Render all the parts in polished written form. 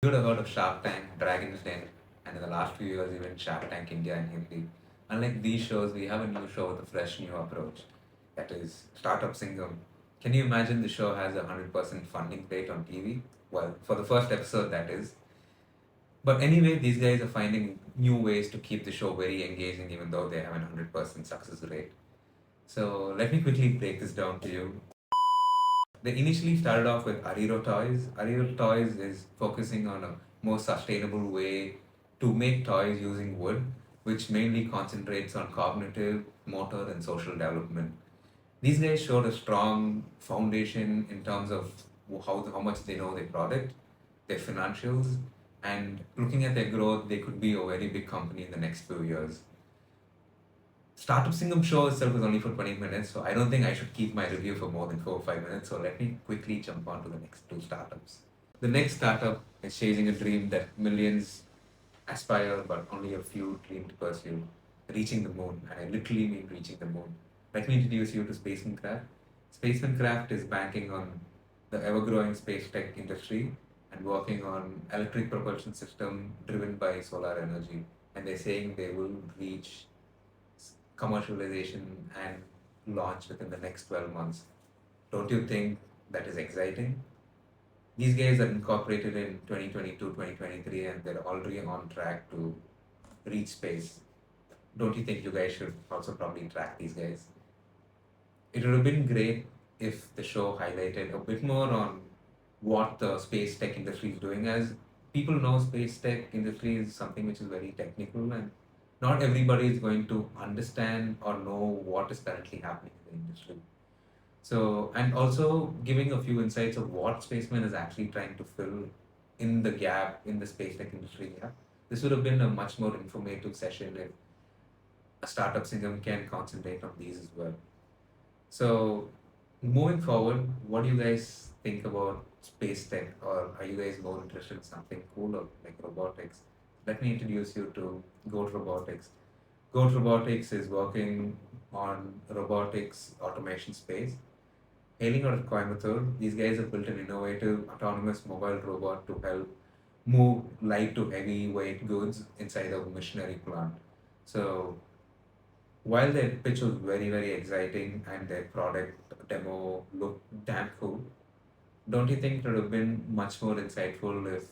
You would have heard of Shark Tank, Dragon's Den, and in the last few years, even Shark Tank India and Hindi. Unlike these shows, we have a new show with a fresh new approach. That is Startup Singam. Can you imagine the show has a 100% funding rate on TV? Well, for the first episode, that is. But anyway, these guys are finding new ways to keep the show very engaging, even though they have a 100% success rate. So let me quickly break this down to you. They initially started off with Ariro Toys. Ariro Toys is focusing on a more sustainable way to make toys using wood, which mainly concentrates on cognitive, motor, and social development. These guys showed a strong foundation in terms of how much they know their product, their financials, and looking at their growth, they could be a very big company in the next few years. Startup Singam show itself is only for 20 minutes, so I don't think I should keep my review for more than 4 or 5 minutes. So let me quickly jump on to the next two startups. The next startup is chasing a dream that millions aspire, but only a few dream to pursue, reaching the moon. And I literally mean reaching the moon. Let me introduce you to Spaceman Craft. Spaceman Craft is banking on the ever growing space tech industry and working on electric propulsion system driven by solar energy. And they're saying they will reach commercialization and launch within the next 12 months. Don't you think that is exciting? These guys are incorporated in 2022, 2023, and they're already on track to reach space. Don't you think you guys should also probably track these guys? It would have been great if the show highlighted a bit more on what the space tech industry is doing, as people know space tech industry is something which is very technical, and not everybody is going to understand or know what is currently happening in the industry. So, and also giving a few insights of what Spaceman is actually trying to fill in the gap in the space tech industry. Yeah, this would have been a much more informative session if a startup Singam can concentrate on these as well. So, moving forward, what do you guys think about space tech, or are you guys more interested in something cooler like robotics? Let me introduce you to Goat Robotics. Goat Robotics is working on robotics automation space. Hailing out of Coimbatore, these guys have built an innovative autonomous mobile robot to help move light to heavy weight goods inside a machinery plant. So while their pitch was very, very exciting and their product demo looked damn cool, don't you think it would have been much more insightful if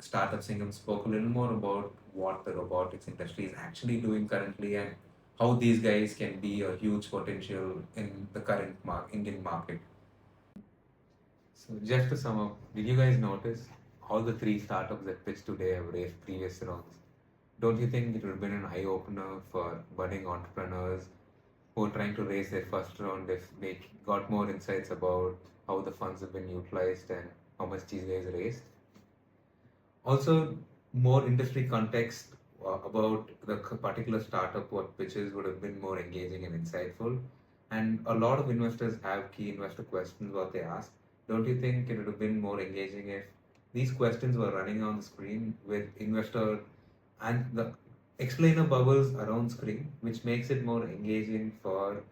Startup Singham spoke a little more about what the robotics industry is actually doing currently and how these guys can be a huge potential in the current Indian market? So, just to sum up, did you guys notice all the three startups that pitched today have raised previous rounds? Don't you think it would have been an eye opener for budding entrepreneurs who are trying to raise their first round if they got more insights about how the funds have been utilized and how much these guys raised? Also, more industry context about the particular startup, what pitches would have been more engaging and insightful. And a lot of investors have key investor questions what they ask. Don't you think it would have been more engaging if these questions were running on the screen with investor and the explainer bubbles around screen, which makes it more engaging for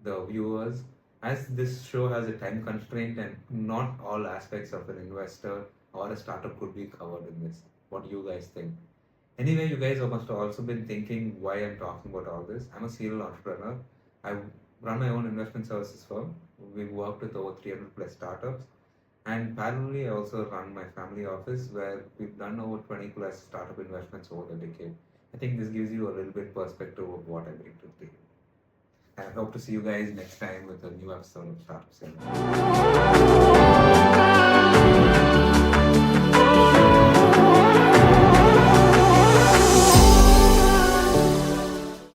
the viewers, as this show has a time constraint and not all aspects of an investor or a startup could be covered in this. What do you guys think? Anyway, you guys must have also been thinking why I'm talking about all this. I'm a serial entrepreneur. I run my own investment services firm. We've worked with over 300 plus startups. And parallelly, I also run my family office where we've done over 20 plus startup investments over the decade. I think this gives you a little bit perspective of what I bring to the table. I hope to see you guys next time with a new episode of Startup Cinema.